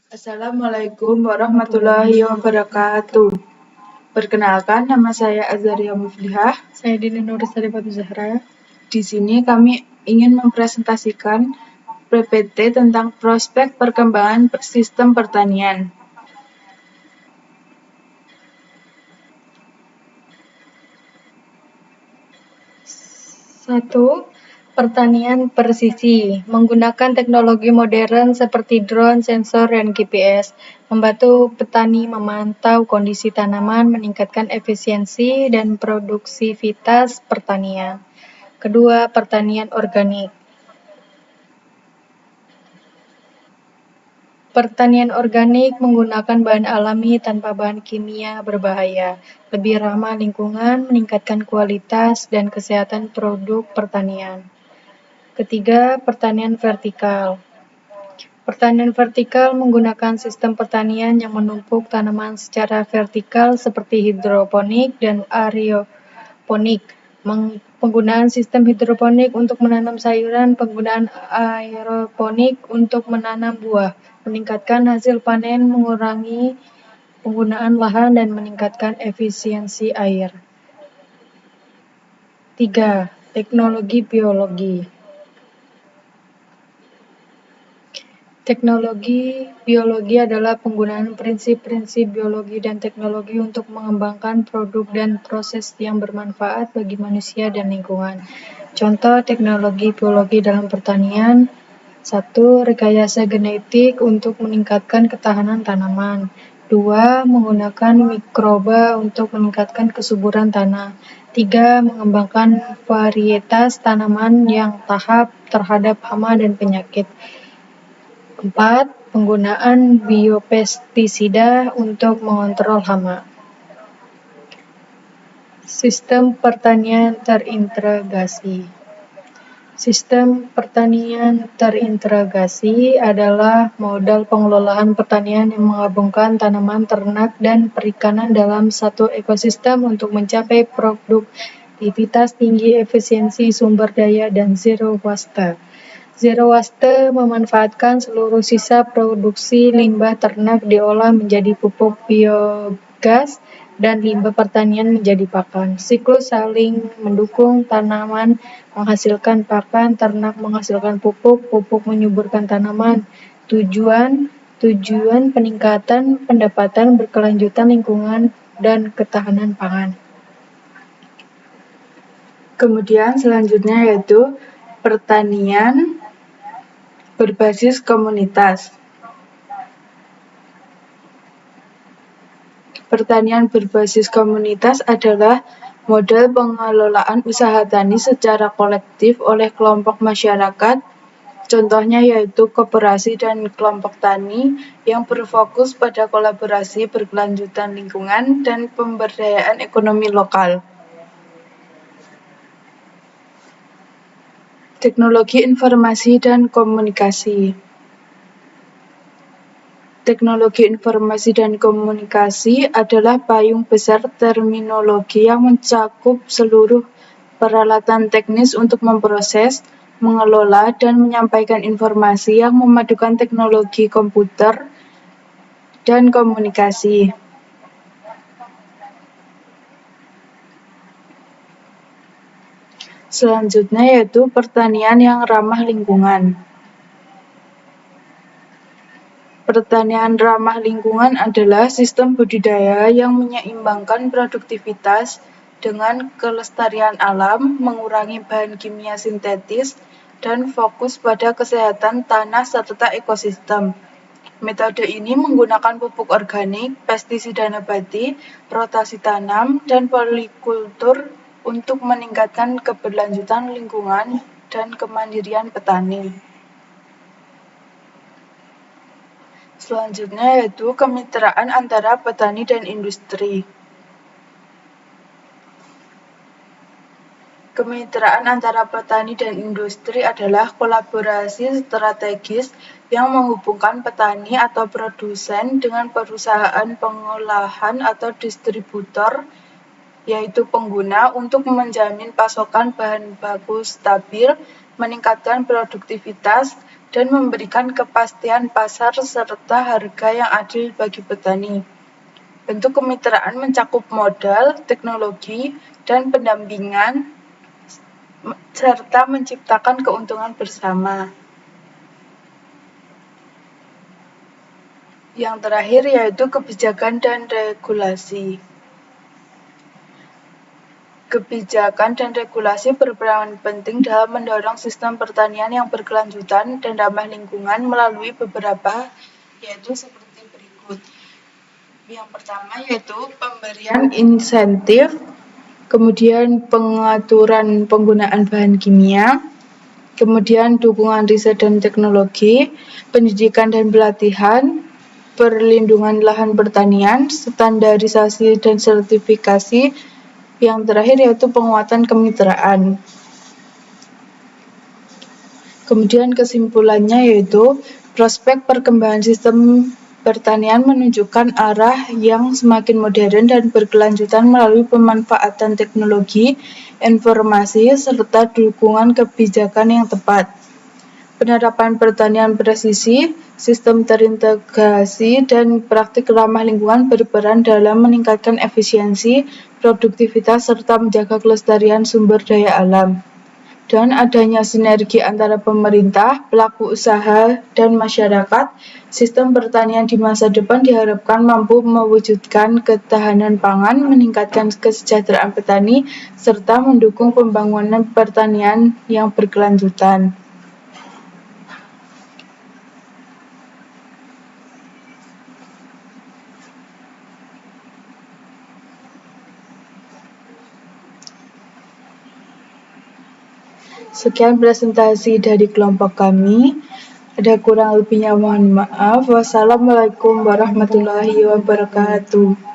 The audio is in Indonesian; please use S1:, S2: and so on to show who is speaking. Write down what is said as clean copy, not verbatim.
S1: Assalamualaikum warahmatullahi wabarakatuh. Perkenalkan, nama saya Azaria Muflihah.
S2: Saya Dini Nurisari Batu Zahra.
S1: Di sini kami ingin mempresentasikan PPT tentang prospek perkembangan sistem pertanian.
S2: Satu, pertanian presisi. Menggunakan teknologi modern seperti drone, sensor, dan GPS, membantu petani memantau kondisi tanaman, meningkatkan efisiensi dan produksivitas pertanian. Kedua, pertanian organik. Pertanian organik menggunakan bahan alami tanpa bahan kimia berbahaya, lebih ramah lingkungan, meningkatkan kualitas dan kesehatan produk pertanian. Ketiga, pertanian vertikal. Pertanian vertikal menggunakan sistem pertanian yang menumpuk tanaman secara vertikal seperti hidroponik dan aeroponik. Penggunaan sistem hidroponik untuk menanam sayuran, penggunaan aeroponik untuk menanam buah, meningkatkan hasil panen, mengurangi penggunaan lahan, dan meningkatkan efisiensi air. 3. Teknologi biologi. Teknologi biologi adalah penggunaan prinsip-prinsip biologi dan teknologi untuk mengembangkan produk dan proses yang bermanfaat bagi manusia dan lingkungan. Contoh teknologi biologi dalam pertanian: 1. Rekayasa genetik untuk meningkatkan ketahanan tanaman. 2. Menggunakan mikroba untuk meningkatkan kesuburan tanah. 3. Mengembangkan varietas tanaman yang tahan terhadap hama dan penyakit. 4. Penggunaan biopestisida untuk mengontrol hama. Sistem pertanian terintegrasi. Sistem pertanian terintegrasi adalah model pengelolaan pertanian yang menggabungkan tanaman, ternak, dan perikanan dalam satu ekosistem untuk mencapai produktivitas tinggi, efisiensi sumber daya, dan zero waste. Zero waste memanfaatkan seluruh sisa produksi limbah ternak diolah menjadi pupuk biogas dan limbah pertanian menjadi pakan. Siklus saling mendukung: tanaman menghasilkan pakan, ternak menghasilkan pupuk, pupuk menyuburkan tanaman. Tujuan peningkatan pendapatan berkelanjutan, lingkungan, dan ketahanan pangan.
S1: Kemudian selanjutnya yaitu pertanian berbasis komunitas. Pertanian berbasis komunitas adalah model pengelolaan usaha tani secara kolektif oleh kelompok masyarakat. Contohnya yaitu koperasi dan kelompok tani yang berfokus pada kolaborasi, berkelanjutan lingkungan, dan pemberdayaan ekonomi lokal. Teknologi informasi dan komunikasi. Teknologi informasi dan komunikasi adalah payung besar terminologi yang mencakup seluruh peralatan teknis untuk memproses, mengelola, dan menyampaikan informasi yang memadukan teknologi komputer dan komunikasi. Selanjutnya yaitu pertanian yang ramah lingkungan. Pertanian ramah lingkungan adalah sistem budidaya yang menyeimbangkan produktivitas dengan kelestarian alam, mengurangi bahan kimia sintetis, dan fokus pada kesehatan tanah serta ekosistem. Metode ini menggunakan pupuk organik, pestisida nabati, rotasi tanam, dan polikultur untuk meningkatkan keberlanjutan lingkungan dan kemandirian petani. Selanjutnya yaitu kemitraan antara petani dan industri. Kemitraan antara petani dan industri adalah kolaborasi strategis yang menghubungkan petani atau produsen dengan perusahaan pengolahan atau distributor, yaitu pengguna, untuk menjamin pasokan bahan baku stabil, meningkatkan produktivitas, dan memberikan kepastian pasar serta harga yang adil bagi petani. Bentuk kemitraan mencakup modal, teknologi, dan pendampingan, serta menciptakan keuntungan bersama. Yang terakhir yaitu kebijakan dan regulasi. Kebijakan dan regulasi berperan penting dalam mendorong sistem pertanian yang berkelanjutan dan ramah lingkungan melalui beberapa, yaitu seperti berikut. Yang pertama yaitu pemberian insentif, kemudian pengaturan penggunaan bahan kimia, kemudian dukungan riset dan teknologi, pendidikan dan pelatihan, perlindungan lahan pertanian, standarisasi dan sertifikasi, yang terakhir yaitu penguatan kemitraan. Kemudian kesimpulannya yaitu prospek perkembangan sistem pertanian menunjukkan arah yang semakin modern dan berkelanjutan melalui pemanfaatan teknologi, informasi, serta dukungan kebijakan yang tepat. Penerapan pertanian presisi, sistem terintegrasi, dan praktik ramah lingkungan berperan dalam meningkatkan efisiensi, produktivitas, serta menjaga kelestarian sumber daya alam. Dan adanya sinergi antara pemerintah, pelaku usaha, dan masyarakat, sistem pertanian di masa depan diharapkan mampu mewujudkan ketahanan pangan, meningkatkan kesejahteraan petani, serta mendukung pembangunan pertanian yang berkelanjutan. Sekian presentasi dari kelompok kami. Ada kurang lebihnya mohon maaf. Wassalamualaikum warahmatullahi wabarakatuh.